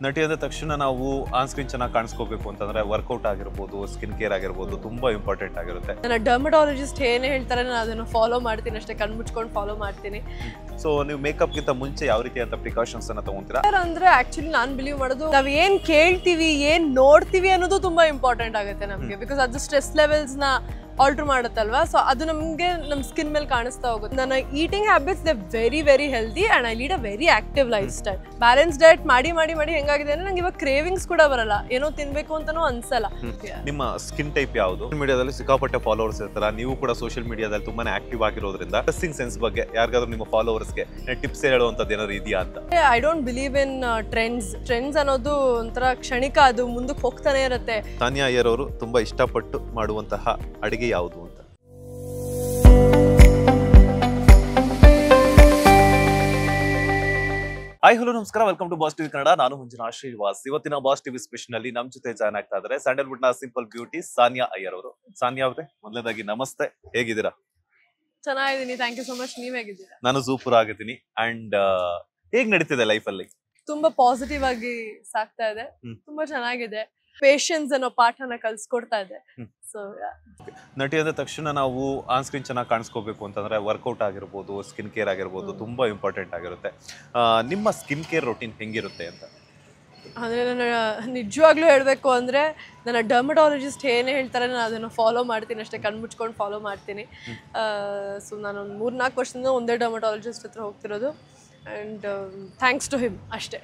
ನಟಿ ಅಂದ ತಕ್ಷಣ ನಾವು ಆನ್ ಸ್ಕ್ರೀನ್ ಚೆನ್ನಾಗಿ ಕಾಣಿಸ್ಕೋಬೇಕು ಅಂತಂದ್ರೆ ವರ್ಕೌಟ್ ಆಗಿರ್ಬೋದು, ಸ್ಕಿನ್ ಕೇರ್ ಆಗಿರ್ಬೋದು ತುಂಬಾ ಇಂಪಾರ್ಟೆಂಟ್ ಆಗಿರುತ್ತೆ. ನನ್ನ ಡರ್ಮಟಾಲಜಿಸ್ಟ್ ಏನೇ ಹೇಳ್ತಾರೆ ನಾನು ಅದನ್ನು ಫಾಲೋ ಮಾಡ್ತೀನಿ ಅಷ್ಟೇ, ಕಣ್ಮುಚ್ಕೊಂಡು ಫಾಲೋ ಮಾಡ್ತೀನಿ. ಸೊ ನೀವು ಮೇಕಪ್ ಗಿಂತ ಮುಂಚೆ ಯಾವ ರೀತಿ ಅಂತ ಪ್ರಿಕಾಷನ್ಸ್ ಅನ್ನ ತಗೊಂತೀರಾ? ಅಂದ್ರೆ ಆಕ್ಚುಲಿ ನಾನು ಬಿಲೀವ್ ಮಾಡೋದು ನಾವ್ ಏನ್ ಕೇಳ್ತೀವಿ, ಏನ್ ನೋಡ್ತೀವಿ ಅನ್ನೋದು ತುಂಬಾ ಇಂಪಾರ್ಟೆಂಟ್ ಆಗುತ್ತೆ ನಮ್ಗೆ. ಬಿಕಾಸ್ ಅದು ಸ್ಟ್ರೆಸ್ ಲೆವೆಲ್ಸ್ ನ ಆಲ್ಟರ್ ಮಾಡುತ್ತಲ್ವಾ, ಸೊ ಅದು ನಮಗೆ ನಮ್ಮ ಸ್ಕಿನ್ ಮೇಲೆ ಕಾಣಿಸ್ತಾ ಹೋಗುತ್ತೆ. ನನ್ನ eating habits they very healthy and I lead a very active life style. Balance diet ಮಾಡಿ ಹೆಂಗಾಗಿದೆ ಅಂದ್ರೆ ನಂಗೆ ಇವಾಗ ಕ್ರೇವಿಂಗ್ಸ್ ಕೂಡ ಬರಲ್ಲ, ಏನೋ ತಿನ್ಬೇಕು ಅಂತಾನೂ ಅನ್ಸಲ್ಲ. ನಿಮ್ಮ ಸ್ಕಿನ್ ಟೈಪ್ ಯಾವುದು? ಮೀಡಿಯಾದಲ್ಲಿ ಸಿಕ್ಕಾಪಟ್ಟೆ ಫಾಲೋವರ್ಸ್ ಇರ್ತಾರ, ನೀವು ಕೂಡ ಸೋಷಿಯಲ್ ಮೀಡಿಯಾದಲ್ಲಿ ತುಂಬಾನೇ ಆಕ್ಟಿವ್ ಆಗಿರೋದ್ರಿಂದ ಡ್ರೆಸ್ಸಿಂಗ್ ಸೆನ್ಸ್ ಬಗ್ಗೆ ಯಾರಿಗಾದ್ರೂ ನಿಮ್ಮ ಫಾಲೋವರ್ಸ್ಗೆ ಟಿಪ್ಸ್ ಹೇಳುವಂತದ್ದು ಏನಾದ್ರು ಇದೆಯಾ ಅಂತ? I don't believe in trends ಅನ್ನೋದು ಒಂಥರ ಕ್ಷಣಿಕ, ಅದು ಮುಂದಕ್ಕೆ ಹೋಗ್ತಾನೆ ಇರುತ್ತೆ. ತಾನ್ಯಾ ಅಯ್ಯರ್ ಅವರು ತುಂಬಾ ಇಷ್ಟಪಟ್ಟು ಮಾಡುವಂತಹ ಅಡಿಗೆ ಯಾವುದು ಅಂತ? ಹಾಯ್ ಹಲೋ ನಮಸ್ಕಾರ, welcome to Boss TV Kannada. ನಾನು ಮಂಜುನಾಥ್ ಶ್ರೀನಿವಾಸ್. ಇವತ್ತಿನ ಬಾಸ್ ಟಿವಿ ಸ್ಪೆಷಲ್ ನಲ್ಲಿ ನಮ್ಮ ಜೊತೆ ಜಾಯ್ನ್ ಆಗ್ತಾ ಇದ್ದಾರೆ ಸ್ಯಾಂಡಲ್ವುಡ್ ನ ಸಿಂಪಲ್ ಬ್ಯೂಟಿ ತಾನ್ಯಾ ಅಯ್ಯರ್ ಅವರು. ತಾನ್ಯಾ ಅವರೇ, ಮೊದಲನೇದಾಗಿ ನಮಸ್ತೆ, ಹೇಗಿದ್ದೀರಾ? ಚೆನ್ನಾಗಿದ್ದೀನಿ, ಥ್ಯಾಂಕ್ ಯು ಸೋ ಮಚ್. ನೀವ್ ಹೇಗಿದ್ದೀರಾ? ನಾನು ಸೂಪರ್ ಆಗಿದ್ದೀನಿ. ಅಂಡ್ ಹೇಗ್ ನಡೀತಿದೆ ಲೈಫ್ ಅಲ್ಲಿ? ತುಂಬಾ ಪಾಸಿಟಿವ್ ಆಗಿ ಸಾಕ್ತಾ ಇದೆ, ತುಂಬಾ ಚೆನ್ನಾಗಿದೆ. ಪೇಷನ್ಸ್ ಅನ್ನೋ ಪಾಠನ ಕಲ್ಸ್ಕೊಡ್ತಾ ಇದೆ. ಸೊ ನಟಿ ಅಂದ ತಕ್ಷಣ ನಾವು ಆನ್ ಸ್ಕ್ರೀನ್ ಚೆನ್ನಾಗಿ ಕಾಣಿಸ್ಕೋಬೇಕು ಅಂತಂದ್ರೆ ವರ್ಕೌಟ್ ಆಗಿರ್ಬೋದು, ಸ್ಕಿನ್ ಕೇರ್ ಆಗಿರ್ಬೋದು ತುಂಬಾ ಇಂಪಾರ್ಟೆಂಟ್ ಆಗಿರುತ್ತೆ. ನಿಮ್ಮ ಸ್ಕಿನ್ ಕೇರ್ ರೊಟೀನ್ ಹೆಂಗಿರುತ್ತೆ ಅಂತ? ಅಂದರೆ ನನ್ನ ನಿಜವಾಗ್ಲೂ ಹೇಳಬೇಕು ಅಂದರೆ ನನ್ನ ಡರ್ಮಟಾಲಜಿಸ್ಟ್ ಏನೇ ಹೇಳ್ತಾರೆ ನಾನು ಅದನ್ನು ಫಾಲೋ ಮಾಡ್ತೀನಿ ಅಷ್ಟೇ, ಕಣ್ಮುಚ್ಕೊಂಡು ಫಾಲೋ ಮಾಡ್ತೀನಿ. ಸೊ ನಾನು ಒಂದು 3-4 ವರ್ಷದಿಂದ ಒಂದೇ ಡರ್ಮಟಾಲಜಿಸ್ಟ್ ಹತ್ರ ಹೋಗ್ತಿರೋದು. ಆ್ಯಂಡ್ ಥ್ಯಾಂಕ್ಸ್ ಟು ಹಿಮ್ ಅಷ್ಟೇ.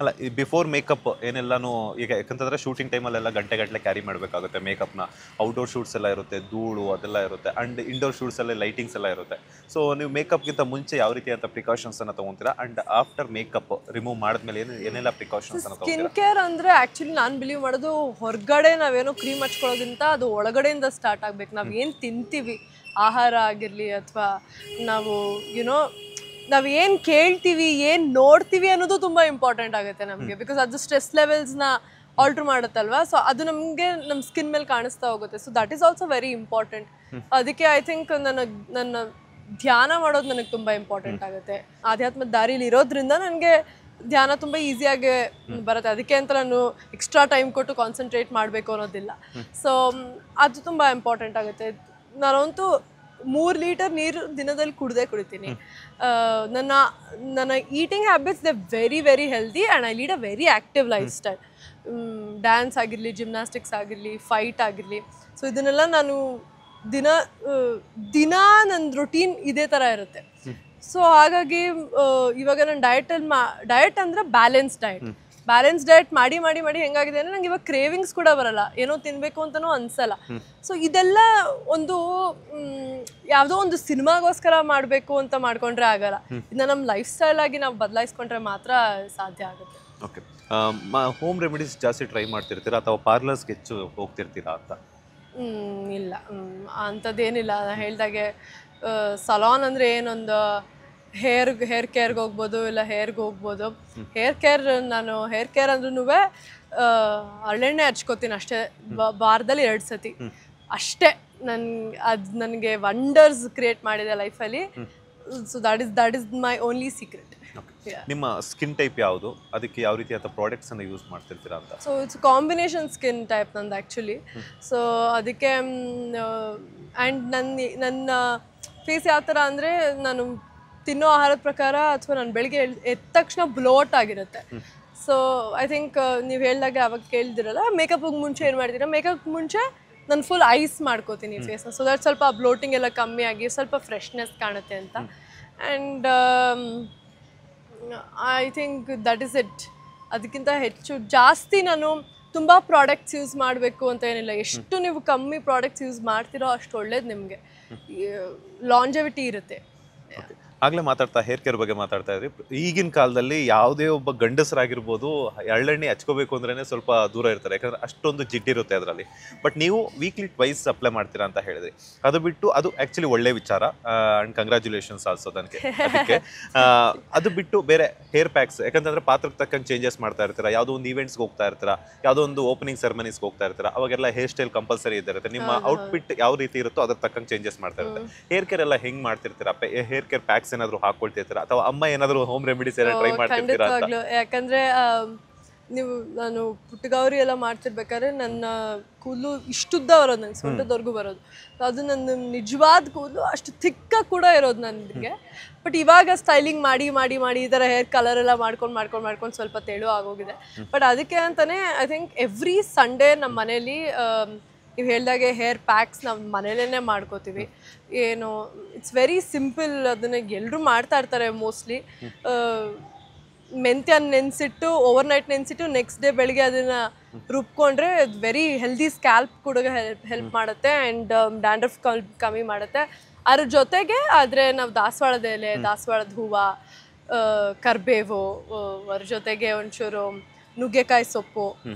ಅಲ್ಲ, ಈ ಬಿಫೋರ್ ಮೇಕಪ್ ಏನೆಲ್ಲಾನು ಈಗ ಯಾಕಂತಂದ್ರೆ ಶೂಟಿಂಗ್ ಟೈಮಲ್ಲೆಲ್ಲ ಗಂಟೆ ಕ್ಯಾರಿ ಮಾಡಬೇಕಾಗುತ್ತೆ ಮೇಕಪ್ನ. ಔಟ್ಡೋರ್ ಶೂಟ್ಸ್ ಎಲ್ಲ ಇರುತ್ತೆ, ಧೂಳು ಅದೆಲ್ಲ ಇರುತ್ತೆ, ಅಂಡ್ ಇಂಡೋರ್ ಶೂಟ್ಸ್ ಎಲ್ಲ ಲೈಟಿಂಗ್ಸ್ ಎಲ್ಲ ಇರುತ್ತೆ. ಸೊ ನೀವು ಮೇಕಪ್ಗಿಂತ ಮುಂಚೆ ಯಾವ ರೀತಿ ಅಂತ ಪ್ರಿಕಾಷನ್ಸ್ ಅನ್ನ ತಗೊಂತೀರಾ? ಅಂಡ್ ಆಫ್ಟರ್ ಮೇಕಪ್ ರಿಮೂವ್ ಮಾಡಿದ್ಮೇಲೆ ಏನೆಲ್ಲ ಪ್ರಿಕಾಷನ್ಸ್ ಅನ್ನ ತಗೊಂತೀರಾ? ಸ್ಕಿನ್ ಕೇರ್ ಅಂದರೆ ಆ್ಯಕ್ಚುಲಿ ನಾನು ಬಿಲೀವ್ ಮಾಡೋದು ಹೊರಗಡೆ ನಾವೇನೋ ಕ್ರೀಮ್ ಹಚ್ಕೊಳ್ಳೋದ್ರಿಂದ ಅದು ಒಳಗಡೆಯಿಂದ ಸ್ಟಾರ್ಟ್ ಆಗಬೇಕು. ನಾವು ಏನು ತಿಂತೀವಿ, ಆಹಾರ ಆಗಿರಲಿ ಅಥವಾ ನಾವು ನಾವು ಏನು ಕೇಳ್ತೀವಿ, ಏನು ನೋಡ್ತೀವಿ ಅನ್ನೋದು ತುಂಬ ಇಂಪಾರ್ಟೆಂಟ್ ಆಗುತ್ತೆ ನಮಗೆ. ಬಿಕಾಸ್ ಅದು ಸ್ಟ್ರೆಸ್ ಲೆವೆಲ್ಸ್ನ ಆಲ್ಟರ್ ಮಾಡುತ್ತಲ್ವಾ, ಸೊ ಅದು ನಮಗೆ ನಮ್ಮ ಸ್ಕಿನ್ ಮೇಲೆ ಕಾಣಿಸ್ತಾ ಹೋಗುತ್ತೆ. So that is also very important. ಅದಕ್ಕೆ ಐ ಥಿಂಕ್ ನನ್ನ ಧ್ಯಾನ ಮಾಡೋದು ನನಗೆ ತುಂಬ ಇಂಪಾರ್ಟೆಂಟ್ ಆಗುತ್ತೆ. ಆಧ್ಯಾತ್ಮದ ದಾರಿಲಿ ಇರೋದ್ರಿಂದ ನನಗೆ ಧ್ಯಾನ ತುಂಬ ಈಸಿಯಾಗಿ ಬರುತ್ತೆ. ಅದಕ್ಕೆ ಅಂತ ನಾನು ಎಕ್ಸ್ಟ್ರಾ ಟೈಮ್ ಕೊಟ್ಟು ಕಾನ್ಸಂಟ್ರೇಟ್ ಮಾಡಬೇಕು ಅನ್ನೋದಿಲ್ಲ. ಸೊ ಅದು ತುಂಬ ಇಂಪಾರ್ಟೆಂಟ್ ಆಗುತ್ತೆ. ನಾನಂತೂ 3 ಲೀಟರ್ ನೀರು ದಿನದಲ್ಲಿ ಕುಡಿತೀನಿ. ನನ್ನ eating habits they very healthy and I lead a very active life style. Dance ಆಗಿರಲಿ, ಜಿಮ್ನಾಸ್ಟಿಕ್ಸ್ ಆಗಿರಲಿ, ಫೈಟ್ ಆಗಿರಲಿ, ಸೊ ಇದನ್ನೆಲ್ಲ ನಾನು ದಿನ ನನ್ನ ರೊಟೀನ್ ಇದೇ ಥರ ಇರುತ್ತೆ. ಸೊ ಹಾಗಾಗಿ ಇವಾಗ ನನ್ನ ಡಯಟ್ ಅಂದರೆ ಬ್ಯಾಲೆನ್ಸ್ ಡಯಟ್ ಮಾಡಿ ಹೆಂಗಾಗಿದೆ ಅಂದರೆ ನಂಗೆ ಇವಾಗ ಕ್ರೇವಿಂಗ್ಸ್ ಕೂಡ ಬರಲ್ಲ, ಏನೋ ತಿನ್ಬೇಕು ಅಂತನೂ ಅನ್ಸಲ್ಲ. ಸೊ ಇದೆಲ್ಲ ಒಂದು ಯಾವುದೋ ಒಂದು ಸಿನಿಮಾಗೋಸ್ಕರ ಮಾಡಬೇಕು ಅಂತ ಮಾಡ್ಕೊಂಡ್ರೆ ಆಗಲ್ಲ. ಇದನ್ನ ನಮ್ಮ ಲೈಫ್ ಸ್ಟೈಲ್ ಆಗಿ ನಾವು ಬದಲಾಯಿಸ್ಕೊಂಡ್ರೆ ಮಾತ್ರ ಸಾಧ್ಯ ಆಗುತ್ತೆ. ಓಕೆ, ಹೋಮ್ ರೆಮಿಡೀಸ್ ಜಾಸ್ತಿ ಟ್ರೈ ಮಾಡ್ತಿರ್ತೀರಾ ಅಥವಾ ಪಾರ್ಲರ್ಸ್ಗೆ ಹೆಚ್ಚು ಹೋಗ್ತಿರ್ತೀರಾ ಅಂತ? ಇಲ್ಲ, ಅಂಥದ್ದೇನಿಲ್ಲ. ಹೇಳ್ದಾಗೆ ಸಲಾನ್ ಅಂದರೆ ಏನೊಂದು ಹೇರ್ ಕೇರ್ಗೆ ಹೋಗ್ಬೋದು, ಇಲ್ಲ ಹೇರ್ಗೆ ಹೋಗ್ಬೋದು. ನಾನು ಹೇರ್ ಕೇರ್ ಅಂದ್ರೂ ಹರಳೆಣ್ಣೆ ಹಚ್ಕೋತೀನಿ ಅಷ್ಟೇ, ವಾರದಲ್ಲಿ 2 ಸತಿ ಅಷ್ಟೇ. ನನಗೆ ವಂಡರ್ಸ್ ಕ್ರಿಯೇಟ್ ಮಾಡಿದೆ ಲೈಫಲ್ಲಿ. So that is my only secret. ನಿಮ್ಮ ಸ್ಕಿನ್ ಟೈಪ್ ಯಾವುದು? ಅದಕ್ಕೆ ಯಾವ ರೀತಿ ಅಂತ ಪ್ರಾಡಕ್ಟ್ಸ್ ಅನ್ನು ಯೂಸ್ ಮಾಡ್ತಿರ್ತೀರಾ ಅಂತ? So it's combination skin type ನಂದು ಆ್ಯಕ್ಚುಲಿ. ಸೊ ಅದಕ್ಕೆ ಆ್ಯಂಡ್ ನನ್ನ ಫೇಸ್ ಯಾವ ಥರ ಅಂದರೆ ನಾನು ತಿನ್ನೋ ಆಹಾರದ ಪ್ರಕಾರ ಅಥವಾ ನಾನು ಬೆಳಿಗ್ಗೆ ಎದ್ದ ತಕ್ಷಣ ಬ್ಲೋಟ್ ಆಗಿರುತ್ತೆ. ಸೊ ಐ ಥಿಂಕ್ ನೀವು ಹೇಳಿದಾಗ ಅವಾಗ ಕೇಳಿದಿರಲ್ಲ, ಮೇಕಪ್ಗೆ ಮುಂಚೆ ಏನು ಮಾಡ್ತೀರಾ, ಮೇಕಪ್ ಮುಂಚೆ ನಾನು ಫುಲ್ ಐಸ್ ಮಾಡ್ಕೋತೀನಿ ಫೇಸ್ನ. ಸೊ ದಟ್ ಸ್ವಲ್ಪ ಬ್ಲೋಟಿಂಗ್ ಎಲ್ಲ ಕಮ್ಮಿ ಆಗಿ ಸ್ವಲ್ಪ ಫ್ರೆಶ್ನೆಸ್ ಕಾಣುತ್ತೆ ಅಂತ. And I think that is it. ಅದಕ್ಕಿಂತ ಜಾಸ್ತಿ ನಾನು ತುಂಬ ಪ್ರಾಡಕ್ಟ್ಸ್ ಯೂಸ್ ಮಾಡಬೇಕು ಅಂತ ಏನಿಲ್ಲ. ಎಷ್ಟು ನೀವು ಕಮ್ಮಿ ಪ್ರಾಡಕ್ಟ್ಸ್ ಯೂಸ್ ಮಾಡ್ತೀರೋ ಅಷ್ಟು ಒಳ್ಳೇದು ನಿಮಗೆ, ಲಾಂಜೆವಿಟಿ ಇರುತ್ತೆ. ಆಗಲೇ ಮಾತಾಡ್ತಾ ಹೇರ್ ಕೇರ್ ಬಗ್ಗೆ ಮಾತಾಡ್ತಾ ಇದ್ರಿ. ಈಗಿನ ಕಾಲದಲ್ಲಿ ಯಾವುದೇ ಒಬ್ಬ ಗಂಡಸರಾಗಿರ್ಬೋದು ಎಳ್ಳೆಣ್ಣೆ ಹಚ್ಕೋಬೇಕು ಅಂದ್ರೇ ಸ್ವಲ್ಪ ದೂರ ಇರ್ತಾರೆ, ಯಾಕಂದರೆ ಅಷ್ಟೊಂದು ಜಿಡ್ಡಿರುತ್ತೆ ಅದರಲ್ಲಿ. ಬಟ್ ನೀವು ವೀಕ್ಲಿ ಟ್ವೈಸ್ ಅಪ್ಲೈ ಮಾಡ್ತೀರಾ ಅಂತ ಹೇಳಿದ್ರಿ. ಅದು ಬಿಟ್ಟು ಅದು ಆ್ಯಕ್ಚುಲಿ ಒಳ್ಳೆ ವಿಚಾರ, ಆ್ಯಂಡ್ ಕಂಗ್ರ್ಯಾಚುಲೇಷನ್ಸ್ ಆಲ್ಸೋ ಅದಕ್ಕೆ. ಅದು ಬಿಟ್ಟು ಬೇರೆ ಹೇರ್ ಪ್ಯಾಕ್ಸ್, ಯಾಕಂತಂದರೆ ಪಾತ್ರಕ್ಕೆ ತಕ್ಕಂಗೆ ಚೇಂಜಸ್ ಮಾಡ್ತಾ ಇರ್ತೀರಾ, ಯಾವುದೋ ಒಂದು ಈವೆಂಟ್ಸ್ಗೆ ಹೋಗ್ತಾ ಇರ್ತೀರಾ, ಯಾವುದೋ ಒಂದು ಓಪನಿಂಗ್ ಸೆರೆಮನೀಸ್ಗೆ ಹೋಗ್ತಾ ಇರ್ತೀರಾ, ಅವಾಗೆಲ್ಲ ಹೇರ್ ಸ್ಟೈಲ್ ಕಂಪಲ್ಸರಿ ಇರುತ್ತೆ. ನಿಮ್ಮ ಔಟ್ಫಿಟ್ ಯಾವ ರೀತಿ ಇರುತ್ತೋ ಅದ್ರ ತಕ್ಕಂಗೆ ಚೇಂಜಸ್ ಮಾಡ್ತಾ ಇರುತ್ತೆ. ಹೇರ್ ಕೇರ್ ಎಲ್ಲ ಹೆಂಗೆ ಮಾಡ್ತಿರ್ತೀರಾ? ಹೇರ್ ಕೇರ್ ಪ್ಯಾಕ್ಸ್ ಏನಾದ್ರು ಹಾಕೊಳ್ತಿರ್ತೀರಾ ಅಥವಾ ಅಮ್ಮ ಏನಾದ್ರು ಹೋಮ್ ರೆಮಿಡೀಸ್ ಎಲ್ಲ ಟ್ರೈ ಮಾಡ್ತಿರ್ತೀರಾ ಅಂತ? ಯಾಕಂದ್ರೆ ನಾನು ಪುಟ್ಟಗೌರಿ ಎಲ್ಲ ಮಾಡ್ತಿರ್ಬೇಕಾದ್ರೆ ನನ್ನ ಕೂದಲು ಇಷ್ಟುದ್ದ ಬರೋದು, ನಂಗೆ ಸೊಂಟದವರೆಗೂ ಬರೋದು. ಅದು ನನ್ನ ನಿಜವಾದ ಕೂದಲು ಅಷ್ಟು ಥಿಕ್ಕಾಗಿ ಕೂಡ ಇರೋದು ನನಗೆ. ಬಟ್ ಇವಾಗ ಸ್ಟೈಲಿಂಗ್ ಮಾಡಿ ಮಾಡಿ ಮಾಡಿ ಈ ಥರ ಹೇರ್ ಕಲರ್ ಎಲ್ಲ ಮಾಡ್ಕೊಂಡು ಸ್ವಲ್ಪ ತೆಳು ಆಗೋಗಿದೆ. ಬಟ್ ಅದಕ್ಕೆ ಅಂತಲೇ ಐ ಥಿಂಕ್ ಎವ್ರಿ ಸಂಡೇ ನಮ್ಮ ಮನೇಲಿ ನೀವು ಹೇಳ್ದಾಗೆ ಹೇರ್ ಪ್ಯಾಕ್ಸ್ ನಾವು ಮನೇಲೇ ಮಾಡ್ಕೋತೀವಿ. ಏನು ಇಟ್ಸ್ ವೆರಿ ಸಿಂಪಲ್, ಅದನ್ನು ಎಲ್ಲರೂ ಮಾಡ್ತಾ ಇರ್ತಾರೆ ಮೋಸ್ಟ್ಲಿ. ಮೆಂತ್ಯ ನೆನೆಸಿಟ್ಟು ಓವರ್ನೈಟ್ ನೆನೆಸಿಟ್ಟು ನೆಕ್ಸ್ಟ್ ಡೇ ಬೆಳಿಗ್ಗೆ ಅದನ್ನು ರುಬ್ಕೊಂಡ್ರೆ ವೆರಿ ಹೆಲ್ದಿ ಸ್ಕ್ಯಾಲ್ಪ್ ಕೂಡ ಹೆಲ್ಪ್ ಮಾಡುತ್ತೆ ಆ್ಯಂಡ್ ಡ್ಯಾಂಡ್ರಫ್ ಕಮ್ಮಿ ಮಾಡುತ್ತೆ. ಅದ್ರ ಜೊತೆಗೆ ಆದರೆ ನಾವು ದಾಸವಾಳದ ಎಲೆ, ದಾಸವಾಳದ ಹೂವು, ಕರಿಬೇವು, ಅದ್ರ ಜೊತೆಗೆ ಒಂಚೂರು ನುಗ್ಗೆಕಾಯಿ ಸೊಪ್ಪು,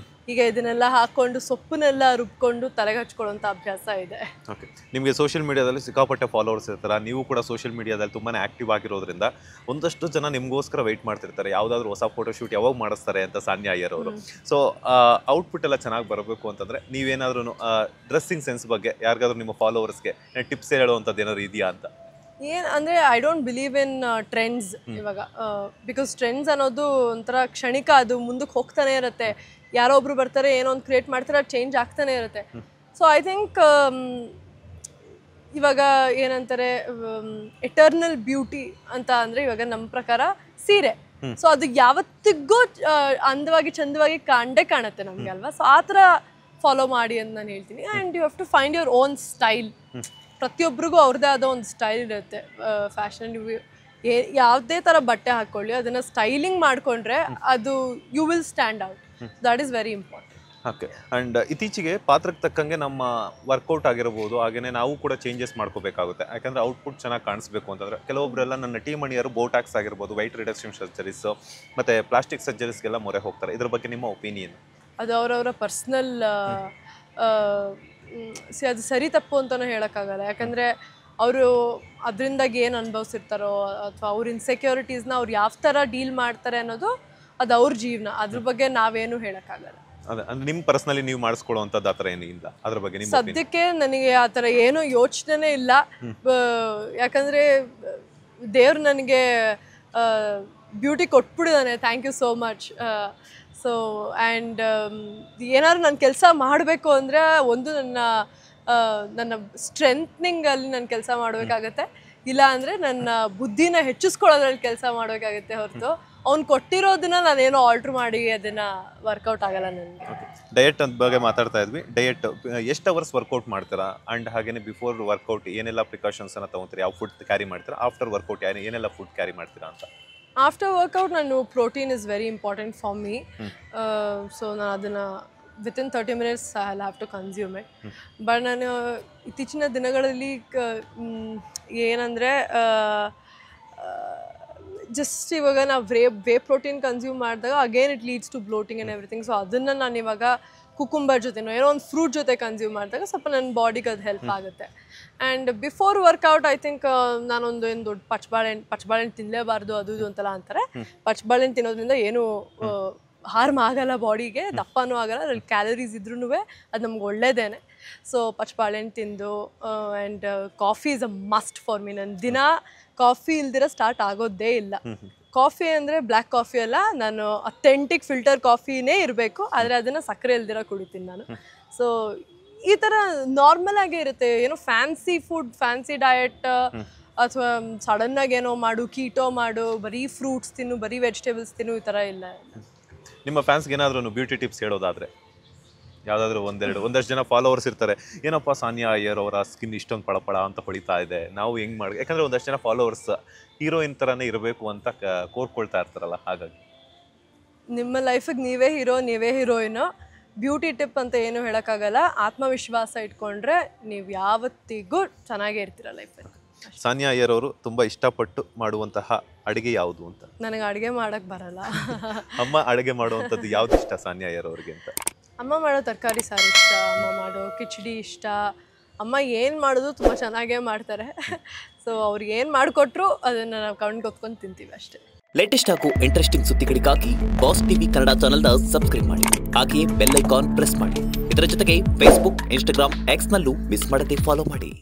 ಈಗ ಇದನ್ನೆಲ್ಲ ಹಾಕ್ಕೊಂಡು ಸೊಪ್ಪನ್ನೆಲ್ಲ ರುಬ್ಕೊಂಡು ತಲೆಗೆ ಹಚ್ಕೊಳ್ಳೋಂಥ ಅಭ್ಯಾಸ ಇದೆ. ಓಕೆ, ನಿಮಗೆ ಸೋಷಿಯಲ್ ಮೀಡಿಯಾದಲ್ಲಿ ಸಿಕ್ಕಾಪಟ್ಟೆ ಫಾಲೋವರ್ಸ್ ಇರ್ತಾರೆ. ನೀವು ಕೂಡ ಸೋಷಿಯಲ್ ಮೀಡಿಯಾದಲ್ಲಿ ತುಂಬಾ ಆ್ಯಕ್ಟಿವ್ ಆಗಿರೋದ್ರಿಂದ ಒಂದಷ್ಟು ಜನ ನಿಮಗೋಸ್ಕರ ವೆಯ್ಟ್ ಮಾಡ್ತಿರ್ತಾರೆ, ಯಾವುದಾದ್ರೂ ಹೊಸ ಫೋಟೋಶೂಟ್ ಯಾವಾಗ ಮಾಡಿಸ್ತಾರೆ ಅಂತ ಸಾನ್ಯಾ ಅಯ್ಯರ್ ಅವರು. ಸೊ ಔಟ್ಪುಟ್ ಎಲ್ಲ ಚೆನ್ನಾಗಿ ಬರಬೇಕು ಅಂತಂದರೆ ನೀವೇನಾದ್ರೂ ಡ್ರೆಸ್ಸಿಂಗ್ ಸೆನ್ಸ್ ಬಗ್ಗೆ ಯಾರಿಗಾದ್ರೂ ನಿಮ್ಮ ಫಾಲೋವರ್ಸ್ಗೆ ಟಿಪ್ಸ್ ಹೇಳುವಂಥದ್ದು ಏನಾದ್ರು ಇದೆಯಾ ಅಂತ? ಏನು ಅಂದರೆ I don't believe in trends ಇವಾಗ, ಬಿಕಾಸ್ ಟ್ರೆಂಡ್ಸ್ ಅನ್ನೋದು ಒಂಥರ ಕ್ಷಣಿಕ, ಅದು ಮುಂದಕ್ಕೆ ಹೋಗ್ತಾನೆ ಇರುತ್ತೆ. ಯಾರೋ ಒಬ್ರು ಬರ್ತಾರೆ, ಏನೋ ಒಂದು ಕ್ರಿಯೇಟ್ ಮಾಡ್ತಾರೆ, ಅದು ಚೇಂಜ್ ಆಗ್ತಾನೆ ಇರುತ್ತೆ. ಸೊ ಐ ಥಿಂಕ್ ಇವಾಗ ಏನಂತಾರೆ ಎಟರ್ನಲ್ ಬ್ಯೂಟಿ ಅಂತ ಅಂದರೆ ಇವಾಗ ನಮ್ಮ ಪ್ರಕಾರ ಸೀರೆ. ಸೊ ಅದು ಯಾವತ್ತಿಗೂ ಅಂದವಾಗಿ ಚಂದವಾಗಿ ಕಾಣುತ್ತೆ ನಮಗೆ ಅಲ್ವಾ. ಸೊ ಆ ಥರ ಫಾಲೋ ಮಾಡಿ ಅಂತ ನಾನು ಹೇಳ್ತೀನಿ. And you have to find your own style. ಪ್ರತಿಯೊಬ್ಬರಿಗೂ ಅವ್ರದ್ದೇ ಆದ ಒಂದು ಸ್ಟೈಲ್ ಇರುತ್ತೆ ಫ್ಯಾಷನ್. ನೀವು ಯಾವುದೇ ಥರ ಬಟ್ಟೆ ಹಾಕ್ಕೊಳ್ಳಿ, ಅದನ್ನು ಸ್ಟೈಲಿಂಗ್ ಮಾಡಿಕೊಂಡ್ರೆ ಅದು you will stand out. That is very important. Okay, and ಇತ್ತೀಚೆಗೆ ಪಾತ್ರಕ್ಕೆ ತಕ್ಕಂಗೆ ನಮ್ಮ ವರ್ಕೌಟ್ ಆಗಿರ್ಬೋದು, ಹಾಗೆಯೇ ನಾವು ಕೂಡ ಚೇಂಜಸ್ ಮಾಡ್ಕೋಬೇಕಾಗುತ್ತೆ. ಯಾಕಂದರೆ ಔಟ್ಪುಟ್ ಚೆನ್ನಾಗಿ ಕಾಣಿಸ್ಬೇಕು ಅಂತಂದರೆ ಕೆಲವೊಬ್ಬರೆಲ್ಲ ನನ್ನ ಟೀಮ್ ಮಣಿಯರು ಬೋಟಾಕ್ಸ್ ಆಗಿರ್ಬೋದು, ವೈಟ್ ರಿಡಕ್ಷನ್ ಸರ್ಜರೀಸು ಮತ್ತು ಪ್ಲಾಸ್ಟಿಕ್ ಸರ್ಜರೀಸ್ಗೆಲ್ಲ ಮೊರೆ ಹೋಗ್ತಾರೆ. ಇದ್ರ ಬಗ್ಗೆ ನಿಮ್ಮ ಒಪಿನಿಯನ್? ಅದು ಅವರವರ ಪರ್ಸ್ನಲ್, ಅದು ಸರಿ ತಪ್ಪು ಅಂತಲೂ ಹೇಳೋಕ್ಕಾಗಲ್ಲ. ಯಾಕಂದರೆ ಅವರು ಅದರಿಂದಾಗಿ ಏನು ಅನುಭವಿಸಿರ್ತಾರೋ ಅಥವಾ ಅವ್ರ ಇನ್ಸೆಕ್ಯೂರಿಟೀಸ್ನ ಅವ್ರು ಯಾವ ಥರ ಡೀಲ್ ಮಾಡ್ತಾರೆ ಅನ್ನೋದು ಅದು ಅವ್ರ ಜೀವನ. ಅದ್ರ ಬಗ್ಗೆ ನಾವೇನು ಹೇಳೋಕ್ಕಾಗಲ್ಲ. ಅದೇ ಅಂದರೆ ನಿಮ್ಮ ಪರ್ಸ್ನಲಿ ನೀವು ಮಾಡಿಸ್ಕೊಳ್ಳುವಂಥದ್ದು ಆ ಥರ ಏನೂ ಇಲ್ಲ ಅದ್ರ ಬಗ್ಗೆ? ನಿಮ್ಮ ಸದ್ಯಕ್ಕೆ ನನಗೆ ಆ ಥರ ಏನೂ ಯೋಚನೆ ಇಲ್ಲ. ಯಾಕಂದರೆ ದೇವ್ರು ನನಗೆ ಬ್ಯೂಟಿ ಕೊಟ್ಬಿಟ್ಟಿದ್ದಾನೆ, thank you so much. So and ಏನಾದ್ರು ನಾನು ಕೆಲಸ ಮಾಡಬೇಕು ಅಂದರೆ ಒಂದು ನನ್ನ ಸ್ಟ್ರೆಂತ್ನಿಂಗಲ್ಲಿ ನಾನು ಕೆಲಸ ಮಾಡಬೇಕಾಗತ್ತೆ, ಇಲ್ಲ ಅಂದರೆ ನನ್ನ ಬುದ್ಧಿನ ಹೆಚ್ಚಿಸ್ಕೊಳ್ಳೋದ್ರಲ್ಲಿ ಕೆಲಸ ಮಾಡಬೇಕಾಗತ್ತೆ ಹೊರತು ಅವ್ನು ಕೊಟ್ಟಿರೋದನ್ನ ನಾನೇನೋ ಆಲ್ಟ್ರ್ ಮಾಡಿ ಅದನ್ನು ವರ್ಕೌಟ್ ಆಗಲ್ಲ ನನಗೆ. ಡಯಟ್ ಅಂತ ಬಗ್ಗೆ ಮಾತಾಡ್ತಾ ಇದ್ವಿ. ಡಯಟ್ ಎಷ್ಟು ಅವರ್ಸ್ ವರ್ಕೌಟ್ ಮಾಡ್ತೀರಾ? ಆ್ಯಂಡ್ ಹಾಗೆಯೇ ಬಿಫೋರ್ ವರ್ಕೌಟ್ ಏನೆಲ್ಲ ಪ್ರಿಕಾಷನ್ಸನ್ನು ತೊಗೊತೀರಾ? ಯಾವ ಫುಡ್ ಕ್ಯಾರಿ ಮಾಡ್ತೀರಾ? ಆಫ್ಟರ್ ವರ್ಕೌಟ್ ಏನೆಲ್ಲ ಫುಡ್ ಕ್ಯಾರಿ ಮಾಡ್ತೀರಾ ಅಂತ? ಆಫ್ಟರ್ ವರ್ಕೌಟ್ ನಾನು protein is very important for me. So ನಾನು ಅದನ್ನು within 30 minutes I will have to consume it. But ನಾನು ಇತ್ತೀಚಿನ ದಿನಗಳಲ್ಲಿ ಏನಂದರೆ ಜಸ್ಟ್ ಇವಾಗ ನಾವು ವೇ ಪ್ರೋಟೀನ್ ಕನ್ಸ್ಯೂಮ್ ಮಾಡಿದಾಗ again it leads to bloating and everything. So ಅದನ್ನು ನಾನು ಇವಾಗ ಕುಕುಂಬರ್ ಜೊತೆನೋ ಏನೋ ಒಂದು ಫ್ರೂಟ್ ಜೊತೆ ಕನ್ಸ್ಯೂಮ್ ಮಾಡಿದಾಗ ಸ್ವಲ್ಪ ನನ್ನ ಬಾಡಿಗೆ ಅದು ಹೆಲ್ಪ್ ಆಗುತ್ತೆ. And before workout I think ನಾನೊಂದು ಏನು ದೊಡ್ಡ ಪಚ್ಚಬಾಳೆಹಣ್ಣು ತಿನ್ನಲೇಬಾರ್ದು ಅದು ಇದು ಅಂತೆಲ್ಲ ಅಂತಾರೆ. ಪಚ್ಚಬಾಳೆಹಣ್ಣು ತಿನ್ನೋದ್ರಿಂದ ಏನು ಹಾರ್ಮ್ ಆಗಲ್ಲ ಬಾಡಿಗೆ, ದಪ್ಪನೂ ಆಗಲ್ಲ, ಅದ್ರಲ್ಲಿ ಕ್ಯಾಲರೀಸ್ ಇದ್ರೂ ಅದು ನಮ್ಗೆ ಒಳ್ಳೇದೇನೆ. ಸೊ ಪಚ್ಚಬಾಳೆಹಣ್ಣು ತಿಂದು and coffee is a must for me. ನನ್ನ ದಿನ ಕಾಫಿ ಇಲ್ದಿರ ಸ್ಟಾರ್ಟ್ ಆಗೋದೇ ಇಲ್ಲ. ಕಾಫಿ ಅಂದರೆ ಬ್ಲ್ಯಾಕ್ ಕಾಫಿ ಅಲ್ಲ, ನಾನು ಅಥೆಂಟಿಕ್ ಫಿಲ್ಟರ್ ಕಾಫಿನೇ ಇರಬೇಕು, ಆದರೆ ಅದನ್ನು ಸಕ್ಕರೆ ಇಲ್ದಿರ ಕುಡಿತೀನಿ ನಾನು. ಸೊ ಈ ಥರ ನಾರ್ಮಲ್ ಆಗೇ ಇರುತ್ತೆ. ಏನೋ ಫ್ಯಾನ್ಸಿ ಫುಡ್, ಫ್ಯಾನ್ಸಿ ಡಯಟ್ ಅಥವಾ ಸಡನ್ನಾಗಿ ಏನೋ ಮಾಡು, ಕೀಟೋ ಮಾಡು, ಬರೀ ಫ್ರೂಟ್ಸ್ ತಿನ್ನು, ಬರೀ ವೆಜಿಟೇಬಲ್ಸ್ ತಿನ್ನು, ಈ ಥರ ಇಲ್ಲ. ನಿಮ್ಮ ಫ್ಯಾನ್ಸ್ಗೆ ಏನಾದರೂ ಬ್ಯೂಟಿ ಟಿಪ್ಸ್ ಹೇಳೋದಾದರೆ ಯಾವುದಾದ್ರೂ ಒಂದಷ್ಟು ಜನ ಫಾಲೋವರ್ಸ್ ಇರ್ತಾರೆ, ಏನಪ್ಪ ಸಾನ್ಯಾ ಅಯ್ಯರ್ ಅವರ ಸ್ಕಿನ್ ಇಷ್ಟೊಂದು ಪಳಪಳ ಅಂತ ಹೊಳಿತಾ ಇದೆ, ನಾವು ಹೆಂಗೆ ಮಾಡಿ? ಯಾಕಂದರೆ ಒಂದಷ್ಟು ಜನ ಫಾಲೋವರ್ಸ್ ಹೀರೋಯಿನ್ ಥರನೇ ಇರಬೇಕು ಅಂತ ಕೋರ್ಕೊಳ್ತಾ ಇರ್ತಾರಲ್ಲ, ಹಾಗಾಗಿ ನಿಮ್ಮ ಲೈಫಿಗೆ ನೀವೇ ಹೀರೋ, ನೀವೇ ಹೀರೋಯಿನು. ಬ್ಯೂಟಿ ಟಿಪ್ ಅಂತ ಏನು ಹೇಳೋಕ್ಕಾಗಲ್ಲ. ಆತ್ಮವಿಶ್ವಾಸ ಇಟ್ಕೊಂಡ್ರೆ ನೀವು ಯಾವತ್ತಿಗೂ ಚೆನ್ನಾಗೇ ಇರ್ತೀರ ಲೈಫಲ್ಲಿ. ಸಾನ್ಯಾ ಅಯ್ಯರ್ ಅವರು ತುಂಬ ಇಷ್ಟಪಟ್ಟು ಮಾಡುವಂತಹ ಅಡುಗೆ ಯಾವುದು ಅಂತ? ನನಗೆ ಅಡುಗೆ ಮಾಡೋಕ್ಕೆ ಬರಲ್ಲ. ಅಮ್ಮ ಅಡುಗೆ ಮಾಡುವಂಥದ್ದು ಯಾವ್ದು ಇಷ್ಟ ಸಾನ್ಯಾ ಅಯ್ಯರ್ ಅವ್ರಿಗೆ ಅಂತ? ಅಮ್ಮ ಮಾಡೋ ತರಕಾರಿ ಸಾರು ಇಷ್ಟ, ಅಮ್ಮ ಮಾಡೋ ಕಿಚಡಿ ಇಷ್ಟ. ಅಮ್ಮ ಏನು ಮಾಡೋದು ತುಂಬ ಚೆನ್ನಾಗೇ ಮಾಡ್ತಾರೆ. ಸೊ ಅವ್ರಿಗೆ ಏನು ಮಾಡಿಕೊಟ್ರು ಅದನ್ನು ನಾವು ಕಣ್ಗೊತ್ಕೊಂಡು ತಿಂತೀವಿ ಅಷ್ಟೇ. ಲೇಟೆಸ್ಟ್ ಹಾಗೂ ಇಂಟ್ರೆಸ್ಟಿಂಗ್ ಸುದ್ದಿಗಳಿಗಾಗಿ ಬಾಸ್ ಟಿವಿ ಕನ್ನಡ ಚಾನೆಲ್ನ ಸಬ್ಸ್ಕ್ರೈಬ್ ಮಾಡಿ. ಹಾಗೆಯೇ ಬೆಲ್ ಐಕಾನ್ ಪ್ರೆಸ್ ಮಾಡಿ. ಇದರ ಜೊತೆಗೆ ಫೇಸ್ಬುಕ್, ಇನ್ಸ್ಟಾಗ್ರಾಮ್, ಎಕ್ಸ್ನಲ್ಲೂ ಮಿಸ್ ಮಾಡದೆ ಫಾಲೋ ಮಾಡಿ.